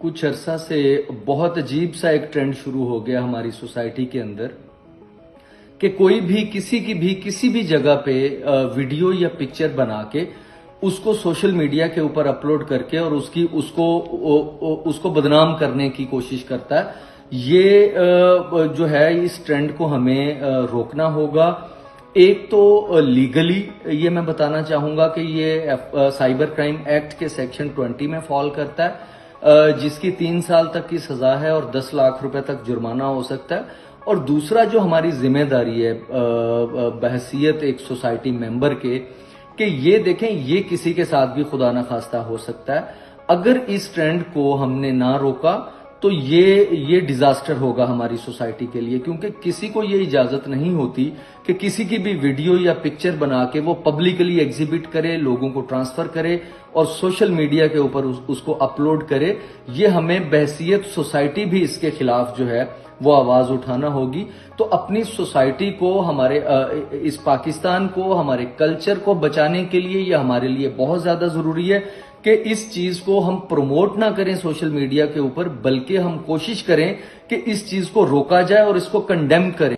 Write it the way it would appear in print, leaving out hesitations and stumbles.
कुछ अरसा से बहुत अजीब सा एक ट्रेंड शुरू हो गया हमारी सोसाइटी के अंदर कि कोई भी किसी भी जगह पे वीडियो या पिक्चर बना के उसको सोशल मीडिया के ऊपर अपलोड करके और उसको बदनाम करने की कोशिश करता है। ये जो है इस ट्रेंड को हमें रोकना होगा। एक तो लीगली ये मैं बताना चाहूंगा कि ये साइबर क्राइम एक्ट के सेक्शन 20 में फॉल करता है, जिसकी 3 साल तक की सजा है और 10 लाख रुपए तक जुर्माना हो सकता है। और दूसरा जो हमारी जिम्मेदारी है बहसियत एक सोसाइटी मेंबर के, कि ये देखें ये किसी के साथ भी खुदा ना खास्ता हो सकता है। अगर इस ट्रेंड को हमने ना रोका तो ये डिजास्टर होगा हमारी सोसाइटी के लिए, क्योंकि किसी को ये इजाजत नहीं होती कि किसी की भी वीडियो या पिक्चर बना के वो पब्लिकली एग्जिबिट करे, लोगों को ट्रांसफर करे और सोशल मीडिया के ऊपर उसको अपलोड करे। ये हमें बहसियत सोसाइटी भी इसके खिलाफ जो है वो आवाज उठाना होगी। तो अपनी सोसाइटी को, हमारे इस पाकिस्तान को, हमारे कल्चर को बचाने के लिए ये हमारे लिए बहुत ज्यादा जरूरी है कि इस चीज को हम प्रमोट ना करें सोशल मीडिया के ऊपर, बल्कि हम कोशिश करें कि इस चीज को रोका जाए और इसको कंडेम करें।